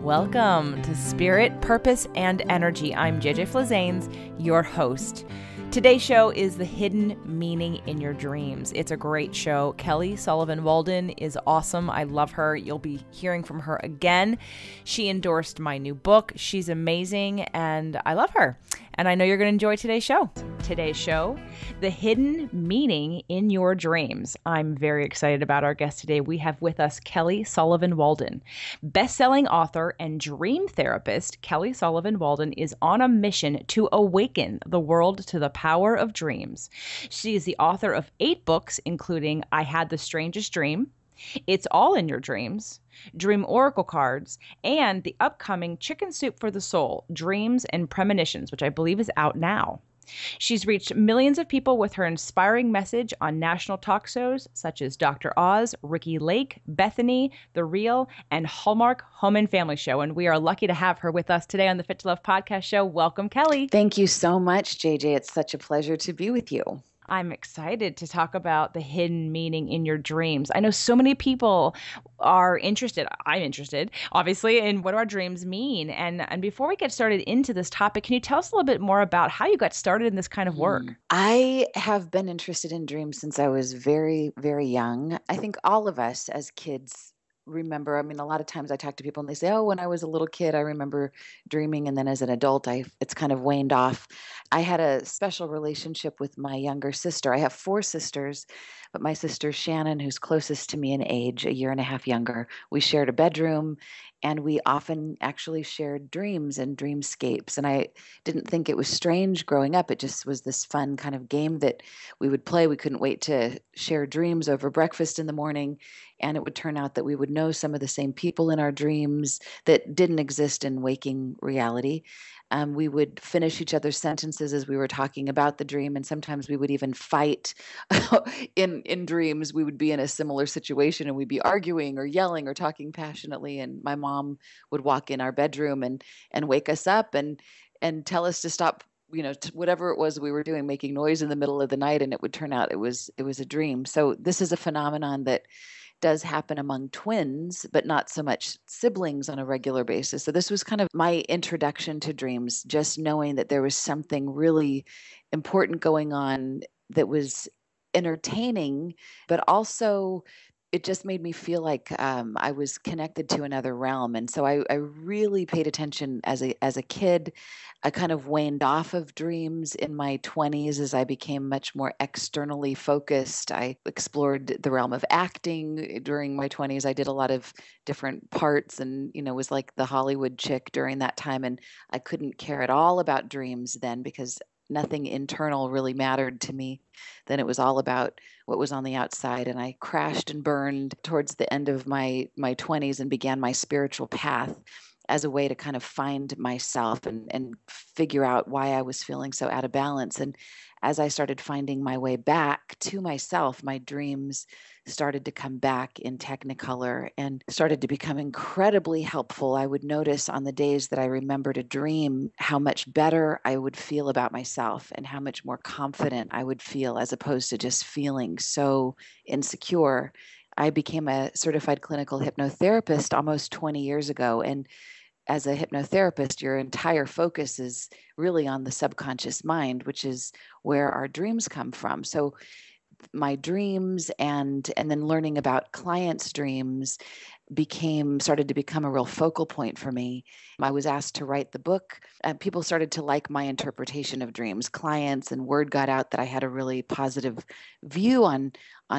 Welcome to Spirit, Purpose, and Energy. I'm JJ Flizanes, your host. Today's show is The Hidden Meaning in Your Dreams. It's a great show. Kelly Sullivan Walden is awesome. I love her. You'll be hearing from her again. She endorsed my new book. She's amazing, and I love her. And I know you're going to enjoy today's show. Today's show, The Hidden Meaning in Your Dreams. I'm very excited about our guest today. We have with us Kelly Sullivan Walden. Best-selling author and dream therapist, Kelly Sullivan Walden is on a mission to awaken the world to the power of dreams. She is the author of 8 books, including I Had the Strangest Dream, It's All in Your Dreams, Dream Oracle Cards, and the upcoming Chicken Soup for the Soul, Dreams and Premonitions, which I believe is out now. She's reached millions of people with her inspiring message on national talk shows such as Dr. Oz, Ricky Lake, Bethany, The Real, and Hallmark Home and Family Show. And we are lucky to have her with us today on the Fit to Love podcast show. Welcome, Kelly. Thank you so much, JJ. It's such a pleasure to be with you. I'm excited to talk about the hidden meaning in your dreams. I know so many people are interested. I'm interested, obviously, in what our dreams mean. And before we get started into this topic, can you tell us a little bit more about how you got started in this kind of work? I have been interested in dreams since I was very, very young. I think all of us as kids remember, a lot of times I talk to people and they say, oh, when I was a little kid, I remember dreaming. And then as an adult, it's kind of waned off. I had a special relationship with my younger sister. I have 4 sisters, but my sister Shannon, who's closest to me in age, a year and a half younger, we shared a bedroom and we often actually shared dreams and dreamscapes. And I didn't think it was strange growing up. It just was this fun kind of game that we would play. We couldn't wait to share dreams over breakfast in the morning. And it would turn out that we would know some of the same people in our dreams that didn't exist in waking reality. We would finish each other's sentences as we were talking about the dream, and sometimes we would even fight in dreams. We would be in a similar situation, and we'd be arguing or yelling or talking passionately, and my mom would walk in our bedroom and wake us up and tell us to stop, whatever it was we were doing, making noise in the middle of the night, and it would turn out it was a dream. So this is a phenomenon that does happen among twins, but not so much siblings on a regular basis. So this was kind of my introduction to dreams, just knowing that there was something really important going on that was entertaining, but also it just made me feel like I was connected to another realm. And so I really paid attention as a kid. I kind of waned off of dreams in my 20s as I became much more externally focused. I explored the realm of acting during my 20s. I did a lot of different parts and, was like the Hollywood chick during that time. And I couldn't care at all about dreams then because nothing internal really mattered to me. Then it was all about what was on the outside. And I crashed and burned towards the end of my 20s and began my spiritual path as a way to kind of find myself and figure out why I was feeling so out of balance. And as I started finding my way back to myself, my dreams started to come back in Technicolor and started to become incredibly helpful. I would notice on the days that I remembered a dream how much better I would feel about myself and how much more confident I would feel as opposed to just feeling so insecure. I became a certified clinical hypnotherapist almost 20 years ago. And as a hypnotherapist, your entire focus is really on the subconscious mind, which is where our dreams come from. So my dreams and then learning about clients' dreams started to become a real focal point for me. I was asked to write the book, and people started to like my interpretation of dreams. Clients and word got out that I had a really positive view on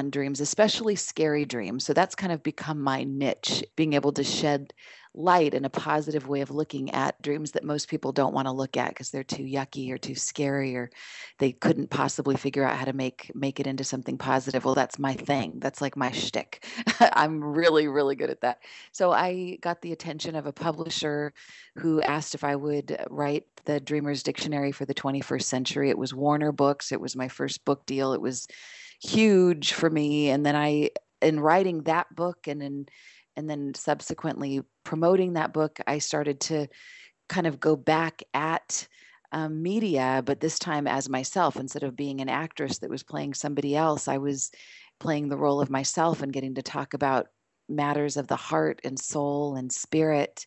dreams, especially scary dreams. So that's kind of become my niche, being able to shed light and a positive way of looking at dreams that most people don't want to look at because they're too yucky or too scary or they couldn't possibly figure out how to make it into something positive. Well, that's my thing. That's like my shtick. I'm really, really good at that. So I got the attention of a publisher who asked if I would write the Dreamer's Dictionary for the 21st Century. It was Warner Books. It was my first book deal. It was huge for me. And then in writing that book and then subsequently promoting that book, I started to kind of go back at media, but this time as myself. Instead of being an actress that was playing somebody else, I was playing the role of myself and getting to talk about matters of the heart and soul and spirit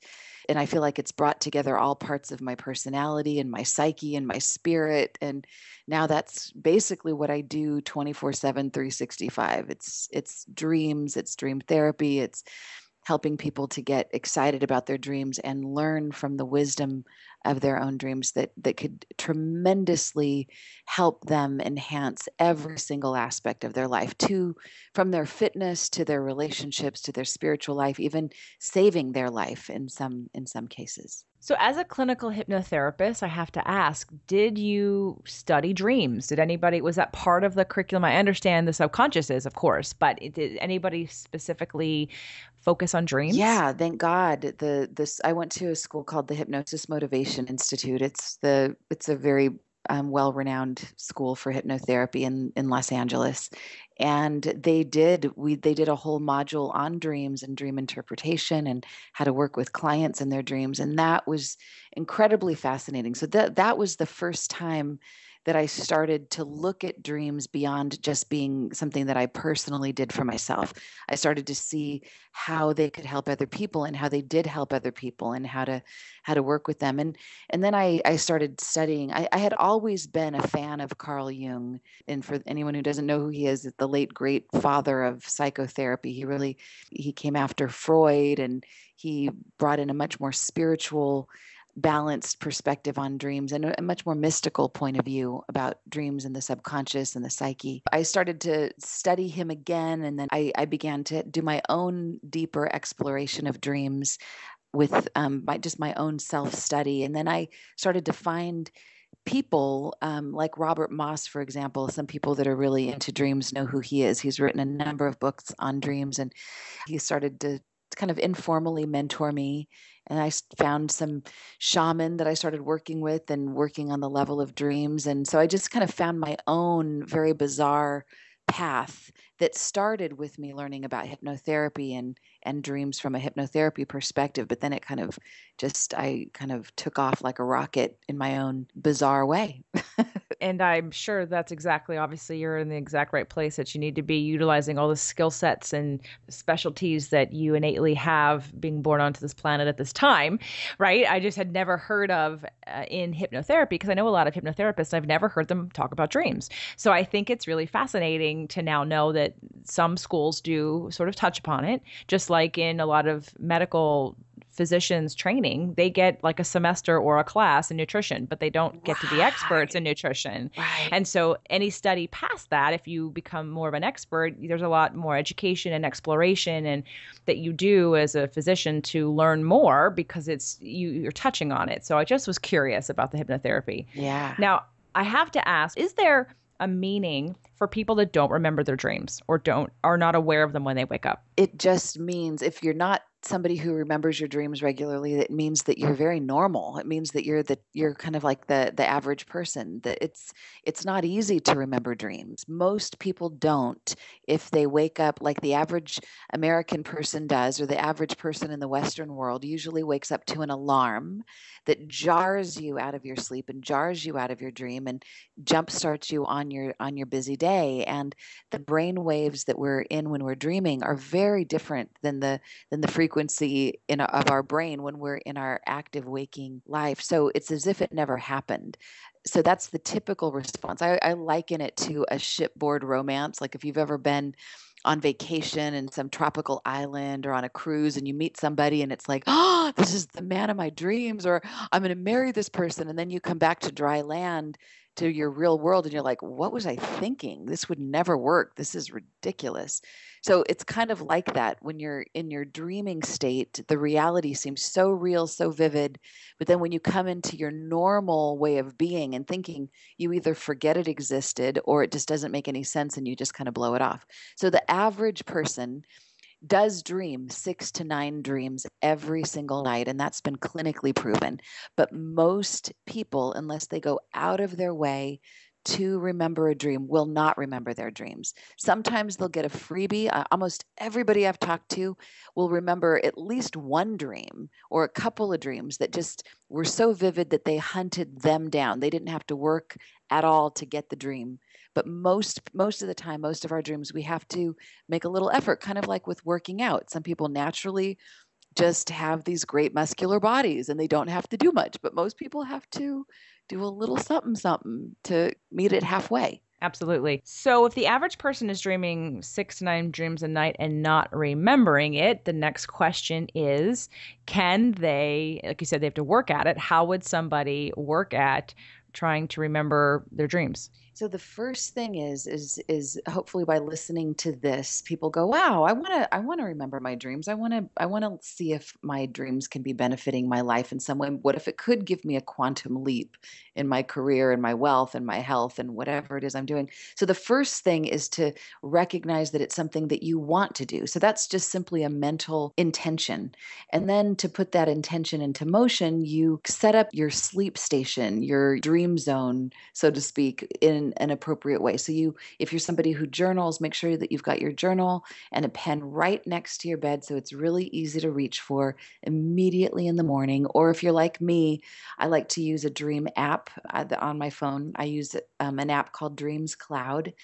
and I feel like it's brought together all parts of my personality and my psyche and my spirit. And now that's basically what I do 24/7, 365. It's dreams, it's dream therapy, it's helping people to get excited about their dreams and learn from the wisdom of their own dreams that could tremendously help them enhance every single aspect of their life, to from their fitness to their relationships to their spiritual life, even saving their life in some cases. So, as a clinical hypnotherapist, I have to ask, did you study dreams? Was that part of the curriculum? I understand the subconscious is, of course, but did anybody specifically focus on dreams? Yeah, thank God. This I went to a school called the Hypnosis Motivation Institute. It's a very well-renowned school for hypnotherapy in Los Angeles, and they did a whole module on dreams and dream interpretation and how to work with clients in their dreams, and that was incredibly fascinating. So that was the first time that I started to look at dreams beyond just being something that I personally did for myself. I started to see how they could help other people and how they did help other people and how to work with them. And then I started studying. I had always been a fan of Carl Jung. And for anyone who doesn't know who he is, the late great father of psychotherapy. He came after Freud, and he brought in a much more spiritual, balanced perspective on dreams and a much more mystical point of view about dreams and the subconscious and the psyche. I started to study him again, and then I began to do my own deeper exploration of dreams with my own self study. And then I started to find people like Robert Moss, for example. Some people that are really into dreams know who he is. He's written a number of books on dreams, and he started to kind of informally mentor me. And I found some shaman that I started working with and working on the level of dreams. And so I just kind of found my own very bizarre path that started with me learning about hypnotherapy and dreams from a hypnotherapy perspective. But then I kind of took off like a rocket in my own bizarre way. And I'm sure that's exactly, obviously, you're in the exact right place that you need to be utilizing all the skill sets and specialties that you innately have being born onto this planet at this time, right? I just had never heard of in hypnotherapy, because I know a lot of hypnotherapists. I've never heard them talk about dreams. So I think it's really fascinating to now know that some schools do sort of touch upon it, just like in a lot of medical physicians training, they get like a semester or a class in nutrition, but they don't get to be experts in nutrition. Right. And so any study past that, if you become more of an expert, there's a lot more education and exploration and that you do as a physician to learn more, because you're touching on it. So I just was curious about the hypnotherapy. Yeah. Now, I have to ask, is there a meaning for people that don't remember their dreams or are not aware of them when they wake up? It just means if you're not somebody who remembers your dreams regularly, it means that you're very normal. It means that you're kind of like the average person. That it's not easy to remember dreams. Most people don't. If they wake up like the average American person does, or the average person in the Western world usually wakes up to an alarm that jars you out of your sleep and jars you out of your dream and jump starts you on your busy day. And the brain waves that we're in when we're dreaming are very different than the frequency of our brain when we're in our active waking life. So it's as if it never happened. So that's the typical response. I liken it to a shipboard romance. Like if you've ever been on vacation in some tropical island or on a cruise and you meet somebody and it's like, oh, this is the man of my dreams, or I'm going to marry this person. And then you come back to dry land, to your real world, and you're like, what was I thinking? This would never work. This is ridiculous. So it's kind of like that. When you're in your dreaming state, the reality seems so real, so vivid. But then when you come into your normal way of being and thinking, you either forget it existed or it just doesn't make any sense and you just kind of blow it off. So the average person does dream 6 to 9 dreams every single night, and that's been clinically proven. But most people, unless they go out of their way to remember a dream, will not remember their dreams. Sometimes they'll get a freebie. Almost everybody I've talked to will remember at least one dream or a couple of dreams that just were so vivid that they hunted them down. They didn't have to work at all to get the dream. But most of the time, most of our dreams, we have to make a little effort, kind of like with working out. Some people naturally just have these great muscular bodies and they don't have to do much, but most people have to do a little something something to meet it halfway. Absolutely. So, if the average person is dreaming 6 to 9 dreams a night and not remembering it, the next question is, can they, like you said, they have to work at it. How would somebody work at trying to remember their dreams? So the first thing is hopefully by listening to this, people go, "Wow, I want to remember my dreams. I want to see if my dreams can be benefiting my life in some way. What if it could give me a quantum leap in my career and my wealth and my health and whatever it is I'm doing?" So the first thing is to recognize that it's something that you want to do. So that's just simply a mental intention. And then to put that intention into motion, you set up your sleep station, your dream zone, so to speak, in an appropriate way. So if you're somebody who journals, make sure that you've got your journal and a pen right next to your bed so it's really easy to reach for immediately in the morning. Or if you're like me, I like to use a dream app on my phone. I use an app called Dreams Cloud,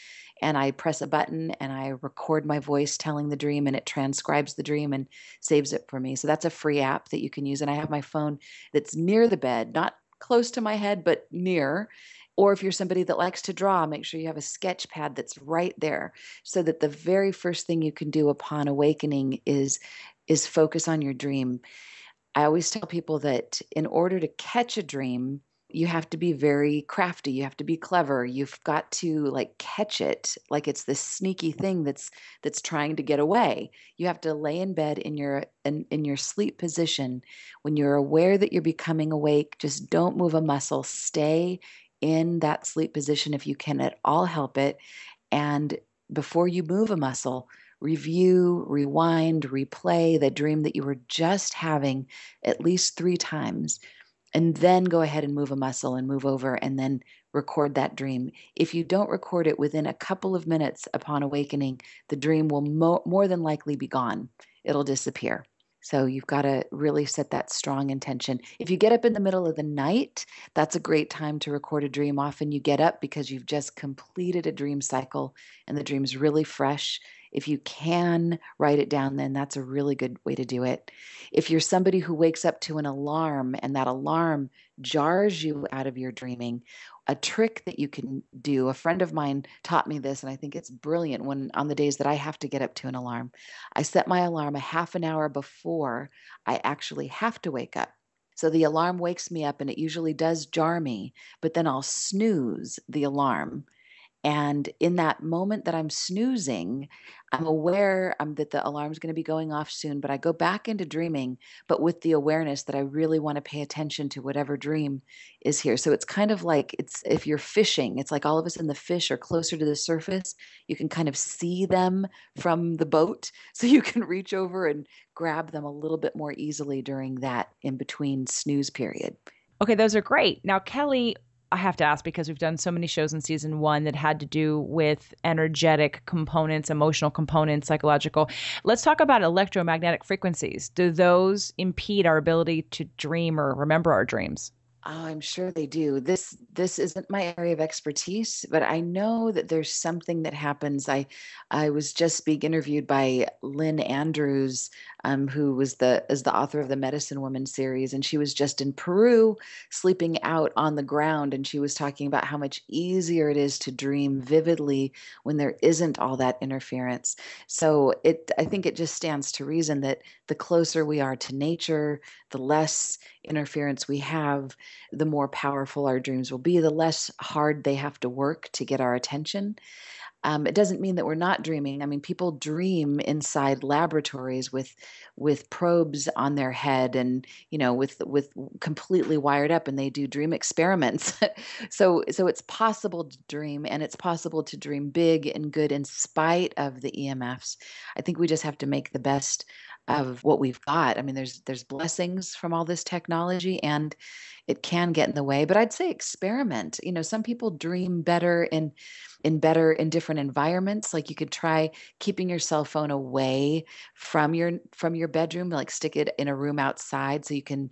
and I press a button and I record my voice telling the dream, and it transcribes the dream and saves it for me. So that's a free app that you can use. And I have my phone that's near the bed, not close to my head, but near. Or if you're somebody that likes to draw, make sure you have a sketch pad that's right there so that the very first thing you can do upon awakening is focus on your dream. I always tell people that in order to catch a dream, you have to be very crafty. You have to be clever. You've got to like catch it like it's this sneaky thing that's trying to get away. You have to lay in bed in your sleep position. When you're aware that you're becoming awake, just don't move a muscle. Stay in that sleep position if you can at all help it. And before you move a muscle, review, rewind, replay the dream that you were just having at least 3 times, and then go ahead and move a muscle and move over and then record that dream. If you don't record it within a couple of minutes upon awakening, the dream will more than likely be gone. It'll disappear. So you've got to really set that strong intention. If you get up in the middle of the night, that's a great time to record a dream. Often you get up because you've just completed a dream cycle and the dream's really fresh. If you can write it down, then that's a really good way to do it. If you're somebody who wakes up to an alarm and that alarm jars you out of your dreaming, a trick that you can do, a friend of mine taught me this, and I think it's brilliant when on the days that I have to get up to an alarm, I set my alarm a half an hour before I actually have to wake up. So the alarm wakes me up and it usually does jar me, but then I'll snooze the alarm. And in that moment that I'm snoozing, I'm aware that the alarm's going to be going off soon, but I go back into dreaming, but with the awareness that I really want to pay attention to whatever dream is here. So it's kind of like it's if you're fishing, it's like all of a sudden the fish are closer to the surface. You can kind of see them from the boat, so you can reach over and grab them a little bit more easily during that in between snooze period. Okay, those are great. Now, Kelly, I have to ask because we've done so many shows in season one that had to do with energetic components, emotional components, psychological. Let's talk about electromagnetic frequencies. Do those impede our ability to dream or remember our dreams? Oh, I'm sure they do. This isn't my area of expertise, but I know that there's something that happens. I was just being interviewed by Lynn Andrews, who is the author of the Medicine Woman series, and she was just in Peru, sleeping out on the ground, and she was talking about how much easier it is to dream vividly when there isn't all that interference. So I think it just stands to reason that the closer we are to nature, the less interference we have, the more powerful our dreams will be, the less hard they have to work to get our attention. It doesn't mean that we're not dreaming. I mean, people dream inside laboratories with probes on their head, and with completely wired up, and they do dream experiments. So it's possible to dream, and it's possible to dream big and good in spite of the EMFs. I think we just have to make the best of what we've got. I mean, there's blessings from all this technology, and it can get in the way. But I'd say experiment. Some people dream better in different environments. Like you could try keeping your cell phone away from your bedroom, like stick it in a room outside so you can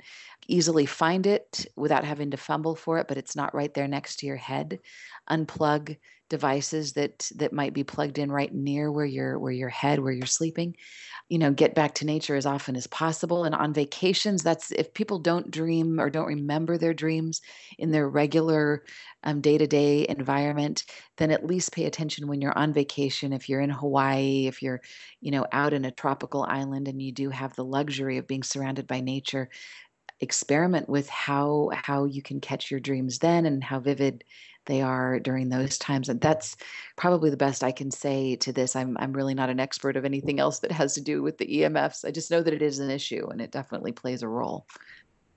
easily find it without having to fumble for it, but it's not right there next to your head. Unplug, devices that might be plugged in right near where you're sleeping. Get back to nature as often as possible. And on vacations, that's if people don't dream or don't remember their dreams in their regular day-to-day environment, then at least pay attention when you're on vacation. If you're in Hawaii, if you're, out in a tropical island and you do have the luxury of being surrounded by nature, experiment with how you can catch your dreams then and how vivid they are during those times. And that's probably the best I can say to this. I'm really not an expert of anything else that has to do with the EMFs. I just know that it is an issue and it definitely plays a role.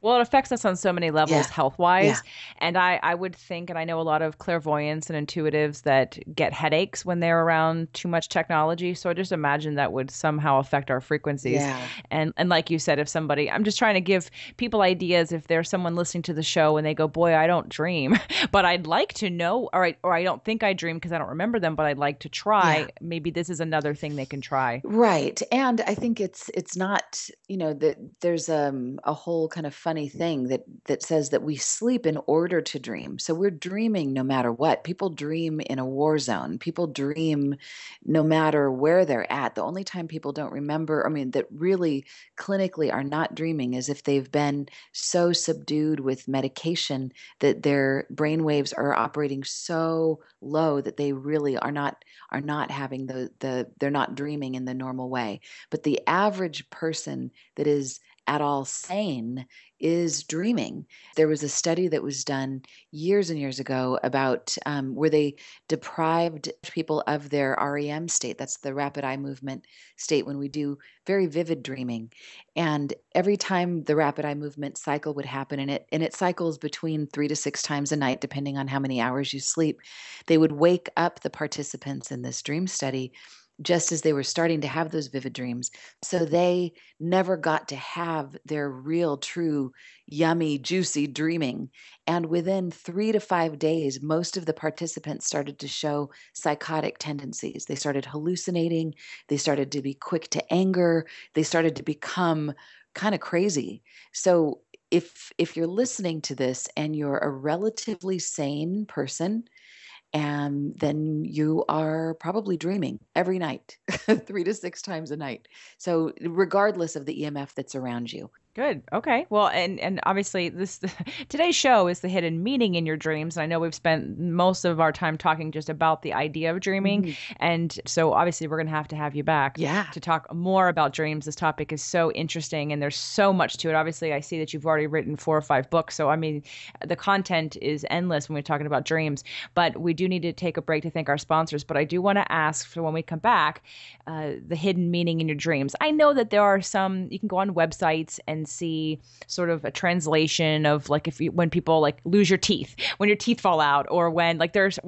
Well, it affects us on so many levels Yeah. Yeah. health-wise. And I would think, and I know a lot of clairvoyants and intuitives that get headaches when they're around too much technology. So I just imagine that would somehow affect our frequencies. Yeah. And like you said, if somebody, I'm just trying to give people ideas if there's someone listening to the show and they go, boy, I don't dream, but I'd like to know, or I don't think I dream because I don't remember them, but I'd like to try. Yeah. Maybe this is another thing they can try. Right. And I think it's not, that there's a whole kind of funny thing that says that we sleep in order to dream. So we're dreaming no matter what. People dream in a war zone. People dream no matter where they're at. The only time people don't remember, I mean, that really clinically are not dreaming is if they've been so subdued with medication that their brain waves are operating so low that they really are not having they're not dreaming in the normal way. But the average person that is at all sane is dreaming. There was a study that was done years and years ago about where they deprived people of their REM state. That's the rapid eye movement state when we do very vivid dreaming. And every time the rapid eye movement cycle would happen, and it cycles between 3 to 6 times a night, depending on how many hours you sleep, they would wake up the participants in this dream study just as they were starting to have those vivid dreams. So they never got to have their real, true, yummy, juicy dreaming. And within 3 to 5 days, most of the participants started to show psychotic tendencies. They started hallucinating. They started to be quick to anger. They started to become kind of crazy. So if you're listening to this and you're a relatively sane person, and then you are probably dreaming every night, 3 to 6 times a night. So, regardless of the EMF that's around you. Good. Okay. Well, and obviously this today's show is the hidden meaning in your dreams. And I know we've spent most of our time talking just about the idea of dreaming. Mhm. And so obviously we're going to have you back Yeah. to talk more about dreams. This topic is so interesting and there's so much to it. Obviously, I see that you've already written 4 or 5 books. So I mean, the content is endless when we're talking about dreams, but we do need to take a break to thank our sponsors. But I do want to ask for when we come back, the hidden meaning in your dreams. I know that there are some, you can go on websites and see sort of a translation of like when people like lose your teeth, when your teeth fall out, or when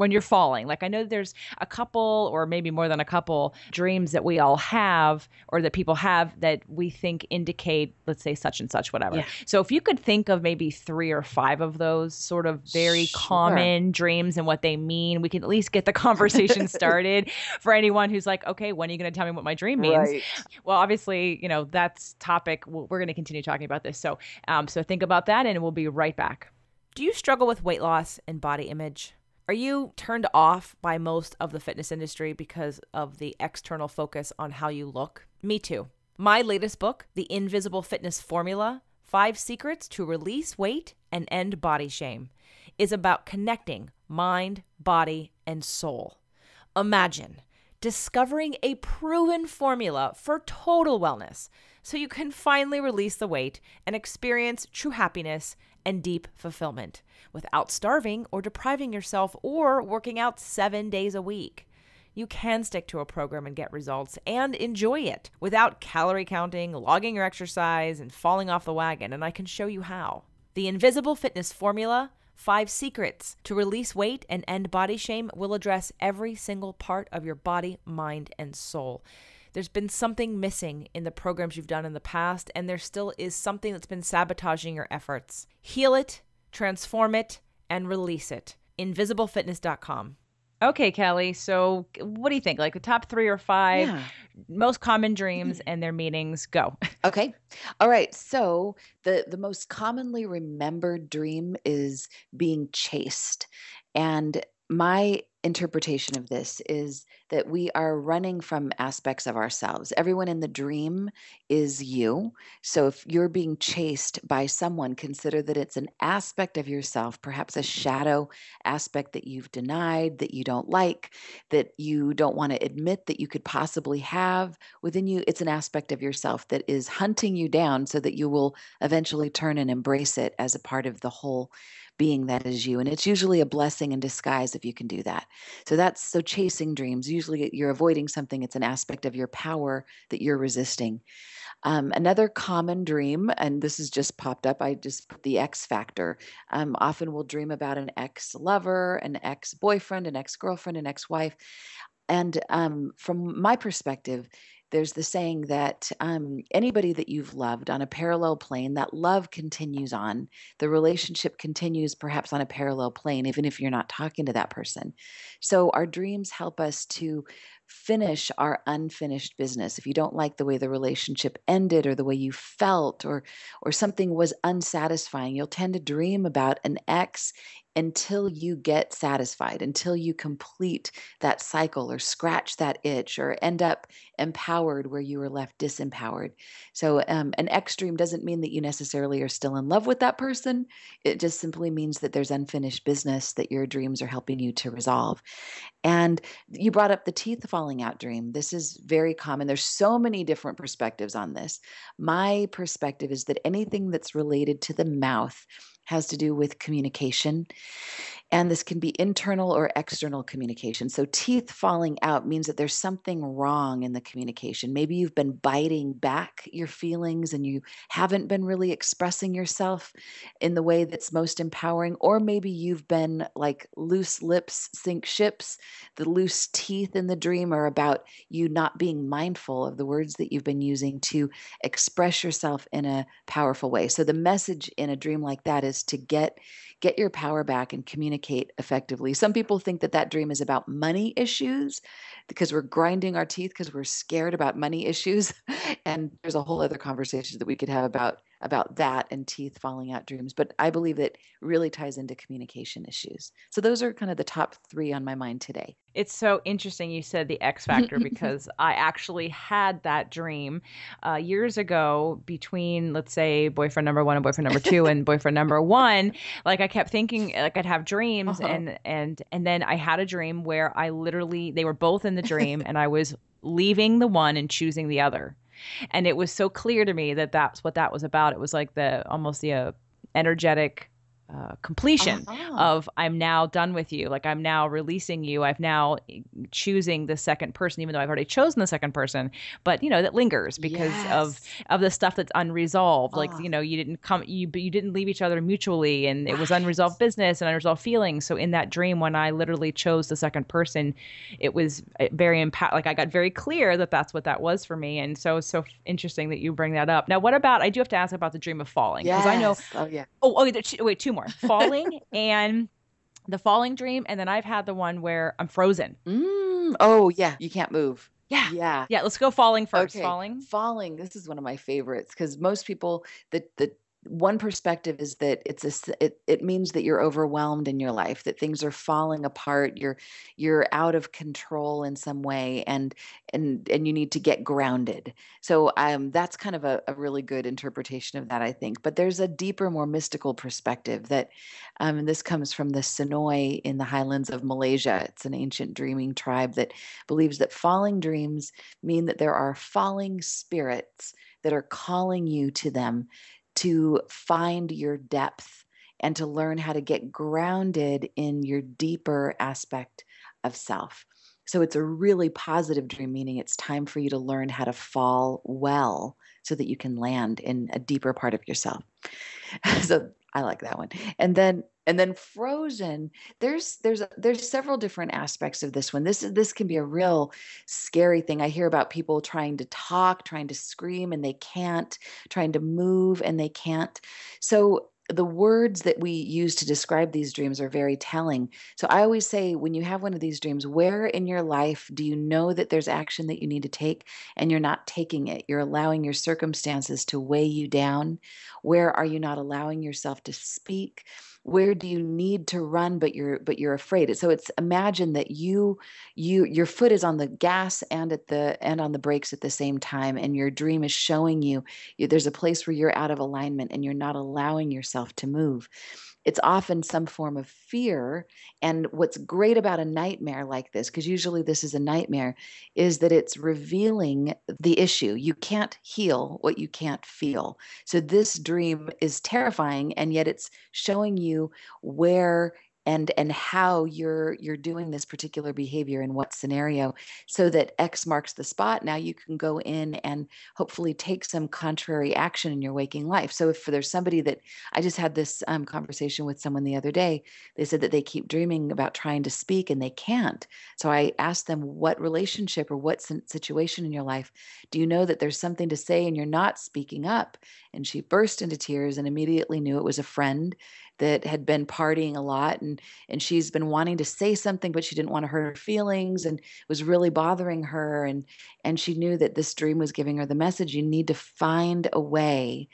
you're falling. Like I know there's a couple or maybe more than a couple dreams that we all have or that people have that we think indicate, let's say such and such, whatever. Yeah. So if you could think of maybe 3 or 5 of those sort of very Sure. common dreams and what they mean, we can at least get the conversation started for anyone who's like, okay, when are you going to tell me what my dream means? Right. Well, obviously, that's topic. We're going to continue talking about this. So think about that and we'll be right back. Do you struggle with weight loss and body image? Are you turned off by most of the fitness industry because of the external focus on how you look? Me too. My latest book, The Invisible Fitness Formula, 5 Secrets to Release Weight and End Body Shame, is about connecting mind, body, and soul. Imagine discovering a proven formula for total wellness so you can finally release the weight and experience true happiness and deep fulfillment without starving or depriving yourself or working out 7 days a week. You can stick to a program and get results and enjoy it without calorie counting, logging your exercise, and falling off the wagon, and I can show you how. The Invisible Fitness Formula, 5 Secrets to Release Weight and End Body Shame, will address every single part of your body, mind, and soul. There's been something missing in the programs you've done in the past, and there still is something that's been sabotaging your efforts. Heal it, transform it, and release it. InvisibleFitness.com. Okay, Kelly. So what do you think? Like the top 3 or 5 Yeah. most common dreams and their meanings? Go. Okay. All right. So the most commonly remembered dream is being chased. And my interpretation of this is that we are running from aspects of ourselves. Everyone in the dream is you. So if you're being chased by someone, consider that it's an aspect of yourself, perhaps a shadow aspect that you've denied, that you don't like, that you don't want to admit that you could possibly have within you. It's an aspect of yourself that is hunting you down so that you will eventually turn and embrace it as a part of the whole being that is you. And it's usually a blessing in disguise if you can do that. So chasing dreams. Usually you're avoiding something. It's an aspect of your power that you're resisting. Another common dream, and this has just popped up, I just put the X factor. Often we'll dream about an ex lover, an ex boyfriend, an ex girlfriend, an ex wife. And from my perspective, there's the saying that anybody that you've loved on a parallel plane, that love continues on. The relationship continues perhaps on a parallel plane, even if you're not talking to that person. So our dreams help us to finish our unfinished business. If you don't like the way the relationship ended or the way you felt or something was unsatisfying, you'll tend to dream about an ex until you get satisfied, until you complete that cycle or scratch that itch or end up empowered where you were left disempowered. So, an ex dream doesn't mean that you necessarily are still in love with that person. It just simply means that there's unfinished business that your dreams are helping you to resolve. And you brought up the teeth falling out dream. This is very common. There's so many different perspectives on this. My perspective is that anything that's related to the mouth has to do with communication. And this can be internal or external communication. So, teeth falling out means that there's something wrong in the communication. Maybe you've been biting back your feelings and you haven't been really expressing yourself in the way that's most empowering. Or maybe you've been like loose lips sink ships. The loose teeth in the dream are about you not being mindful of the words that you've been using to express yourself in a powerful way. So, the message in a dream like that is to get your power back and communicate effectively. Some people think that that dream is about money issues because we're grinding our teeth because we're scared about money issues. And there's a whole other conversation that we could have about that and teeth falling out dreams. But I believe that really ties into communication issues. So those are kind of the top three on my mind today. It's so interesting you said the X factor because I actually had that dream years ago between, let's say, boyfriend number one and boyfriend number two and boyfriend number one. Like I kept thinking, like I'd have dreams, and then I had a dream where I literally they were both in the dream, and I was leaving the one and choosing the other, and it was so clear to me that that's what that was about. It was like the almost the energetic completion of I'm now done with you. Like I'm now releasing you. I've now choosing the second person, even though I've already chosen the second person. But that lingers because of the stuff that's unresolved. Like you didn't leave each other mutually, and it was unresolved business and unresolved feelings. So in that dream, when I literally chose the second person, it was very like I got very clear that that's what that was for me. And so it's so interesting that you bring that up. Now, what about I do have to ask about the dream of falling because I know. Oh yeah. Wait, two more. Falling and the falling dream, and then I've had the one where I'm frozen. Oh yeah, you can't move. Yeah. Let's go falling first. Okay. Falling. Falling. This is one of my favorites because most people the one perspective is that it means that you're overwhelmed in your life, that things are falling apart, you're out of control in some way, and you need to get grounded. So that's kind of a really good interpretation of that, I think. But there's a deeper, more mystical perspective that, and this comes from the Sonoy in the highlands of Malaysia. It's an ancient dreaming tribe that believes that falling dreams mean that there are falling spirits that are calling you to them to find your depth and to learn how to get grounded in your deeper aspect of self. So it's a really positive dream, meaning it's time for you to learn how to fall well so that you can land in a deeper part of yourself. So I like that one. And then frozen, there's several different aspects of this one. This can be a real scary thing. I hear about people trying to talk, trying to scream and they can't, trying to move and they can't. So the words that we use to describe these dreams are very telling. So I always say, when you have one of these dreams, where in your life do you know that there's action that you need to take and you're not taking it? You're allowing your circumstances to weigh you down. Where are you not allowing yourself to speak? Where do you need to run, but you're afraid? So it's, imagine that your foot is on the gas and on the brakes at the same time, and your dream is showing you there's a place where you're out of alignment and you're not allowing yourself to move. It's often some form of fear. And what's great about a nightmare like this, because usually this is a nightmare, is that it's revealing the issue. You can't heal what you can't feel. So this dream is terrifying, and yet it's showing you where and how you're doing this particular behavior in what scenario, so that X marks the spot. Now you can go in and hopefully take some contrary action in your waking life. So if there's somebody that, I just had this conversation with someone the other day, they said that they keep dreaming about trying to speak and they can't. So I asked them, what relationship or what situation in your life do you know that there's something to say and you're not speaking up? And she burst into tears and immediately knew it was a friend that had been partying a lot, and she's been wanting to say something, but she didn't want to hurt her feelings, and it was really bothering her. And she knew that this dream was giving her the message: you need to find a way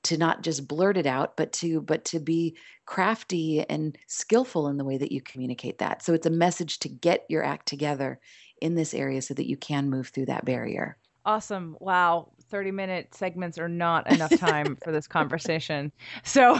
to not just blurt it out, but to be crafty and skillful in the way that you communicate that. So it's a message to get your act together in this area so that you can move through that barrier. Awesome. Wow. 30-minute segments are not enough time for this conversation. So,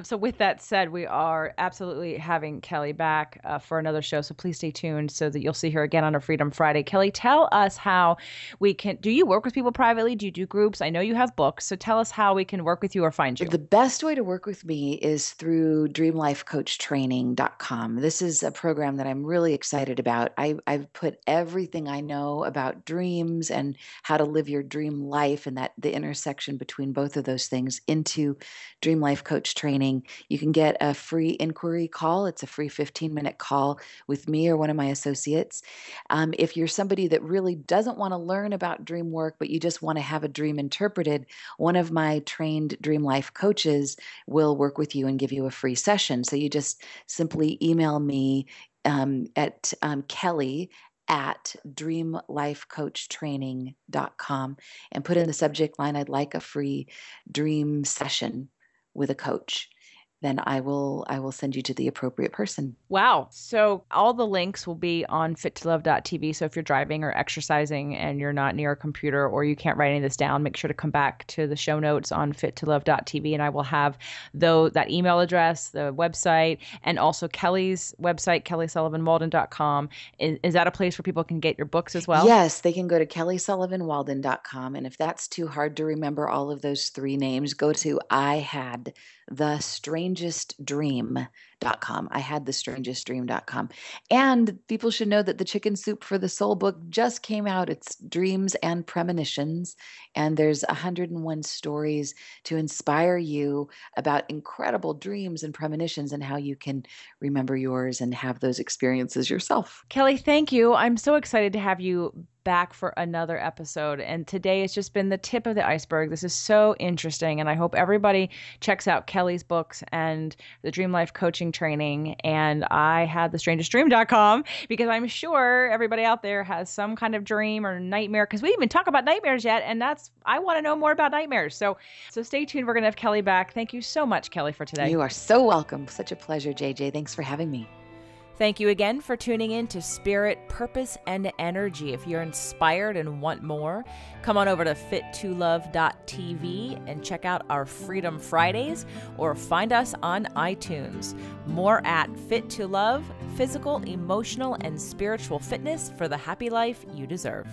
so with that said, we are absolutely having Kelly back for another show. So please stay tuned so that you'll see her again on a Freedom Friday. Kelly, tell us how we can, do you work with people privately? Do you do groups? I know you have books. So tell us how we can work with you or find you. The best way to work with me is through dreamlifecoachtraining.com. This is a program that I'm really excited about. I've put everything I know about dreams and how to live your dream life, and that the intersection between both of those things, into Dream Life Coach Training. You can get a free inquiry call. It's a free 15-minute call with me or one of my associates. If you're somebody that really doesn't want to learn about dream work, but you just want to have a dream interpreted, one of my trained Dream Life coaches will work with you and give you a free session. So you just simply email me at kelly@dreamlifecoachtraining.com and put in the subject line, I'd like a free dream session with a coach. Then I will send you to the appropriate person. Wow. So all the links will be on fittolove.tv. So if you're driving or exercising and you're not near a computer or you can't write any of this down, make sure to come back to the show notes on fittolove.tv, and I will have that email address, the website, and also Kelly's website, kellysullivanwalden.com. Is that a place where people can get your books as well? Yes, they can go to kellysullivanwalden.com. And if that's too hard to remember all of those three names, go to iHadTheStrangestDream.com. iHadTheStrangestDream.com. And people should know that the Chicken Soup for the Soul book just came out. It's Dreams and Premonitions. And there's 101 stories to inspire you about incredible dreams and premonitions and how you can remember yours and have those experiences yourself. Kelly, thank you. I'm so excited to have you back for another episode. And today has just been the tip of the iceberg. This is so interesting. And I hope everybody checks out Kelly's books and the Dream Life Coaching Training. And I had thestrangestdream.com, because I'm sure everybody out there has some kind of dream or nightmare, because we didn't even talk about nightmares yet. And I want to know more about nightmares. So stay tuned. We're going to have Kelly back. Thank you so much, Kelly, for today. You are so welcome. Such a pleasure, JJ. Thanks for having me. Thank you again for tuning in to Spirit, Purpose, and Energy. If you're inspired and want more, come on over to fittolove.tv and check out our Freedom Fridays, or find us on iTunes. More at Fit to Love, physical, emotional, and spiritual fitness for the happy life you deserve.